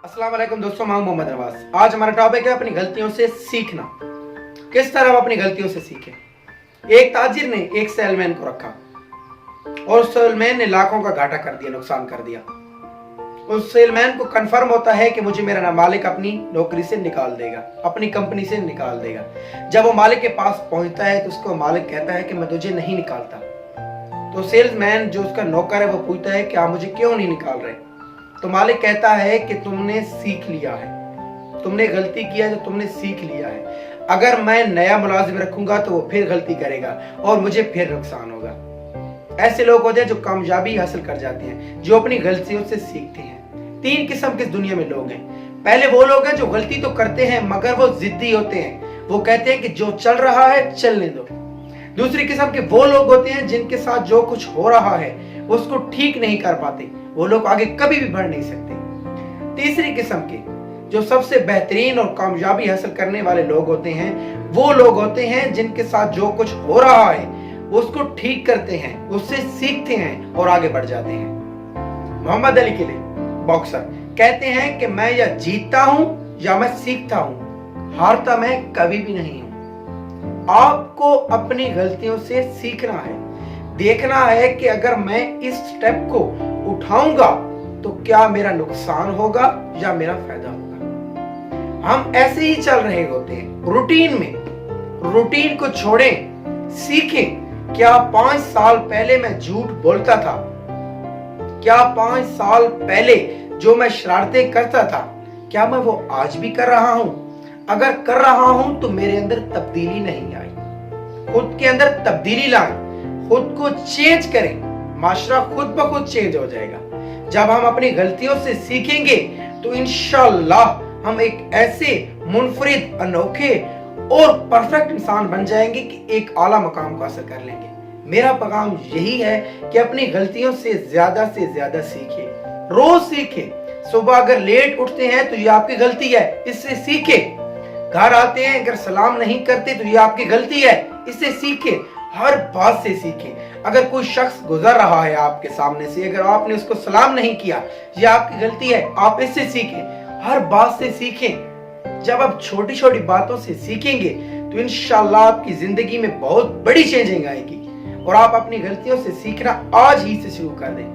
अस्सलाम वालेकुम दोस्तों, मैं मोहम्मद नवाज। आज हमारा टॉपिक है अपनी गलतियों से सीखना। किस तरह हम अपनी गलतियों से सीखें। एक ताजिर ने एक सेलमैन को रखा और उस सेलमैन ने लाखों का घाटा कर दिया, नुकसान कर दिया। उस सेलमैन को कंफर्म होता है कि मुझे मेरा मालिक अपनी नौकरी से निकाल देगा, अपनी कंपनी से निकाल देगा। जब वो मालिक के पास पहुंचता है तो उसको मालिक कहता है कि मैं तुझे नहीं निकालता। तो सेल्समैन जो उसका नौकर है वो पूछता है कि आप मुझे क्यों नहीं निकाल रहे। तो मालिक कहता है कि तुमने सीख लिया है, तुमने गलती किया, जो तुमने सीख लिया है। अगर मैं नया मुलाजिम रखूंगा तो वो फिर गलती करेगा और मुझे फिर नुकसान होगा। ऐसे लोग होते हैं जो कामयाबी हासिल कर जाते हैं, जो अपनी गलतियों से सीखते हैं। तीन किस्म की दुनिया में लोग हैं। पहले वो लोग हैं जो गलती तो करते हैं मगर वो जिद्दी होते हैं, वो कहते हैं कि जो चल रहा है चलने दो। दूसरी किस्म के वो लोग होते हैं जिनके साथ जो कुछ हो रहा है उसको ठीक नहीं कर पाते, वो लोग आगे कभी भी बढ़ नहीं सकते। तीसरी किस्म के जो सबसे बेहतरीन और कामयाबी हासिल करने वाले लोग होते हैं, वो लोग होते हैं जिनके साथ जो कुछ हो रहा है उसको ठीक करते हैं, उससे सीखते हैं और आगे बढ़ जाते हैं। मोहम्मद अली किले बॉक्सर कहते हैं कि मैं या जीतता हूं या मैं सीखता हूं, हारता मैं कभी भी नहीं हूं। आपको अपनी गलतियों से सीखना है, देखना है कि अगर मैं इस स्टेप को उठाऊंगा तो क्या मेरा नुकसान होगा या मेरा फायदा होगा। हम ऐसे ही चल रहे होते हैं रूटीन में। रूटीन को छोड़ें, सीखें। क्या 5 साल पहले मैं झूठ बोलता था? क्या 5 साल पहले जो मैं शरारतें करता था, क्या मैं वो आज भी कर रहा हूं? अगर कर रहा हूं तो मेरे अंदर तब्दीली नहीं आई। खुद के अंदर तब्दीली लाएं, खुद को चेंज करें, माशरा खुद ब खुद चेंज हो जाएगा। जब हम अपनी गलतियों से सीखेंगे तो इंशाअल्लाह हम एक ऐसे मुनफरिद, अनोखे और परफेक्ट इंसान बन जाएंगे कि एक आला मकाम को हासिल कर लेंगे। मेरा पैगाम यही है कि अपनी गलतियों से ज्यादा सीखें, रोज सीखें। सुबह अगर लेट उठते हैं तो ये आपकी गलती है, इससे सीखें। घर आते हैं अगर सलाम नहीं करते तो ये आपकी गलती है, इससे सीखें। हर बात से सीखें। अगर कोई शख्स गुजर रहा है आपके सामने से, अगर आपने उसको सलाम नहीं किया, ये आपकी गलती है, आप इससे सीखें। हर बात से सीखें। जब आप छोटी छोटी बातों से सीखेंगे तो इंशाअल्लाह आपकी जिंदगी में बहुत बड़ी चेंजिंग आएगी। और आप अपनी गलतियों से सीखना आज ही से शुरू कर दें।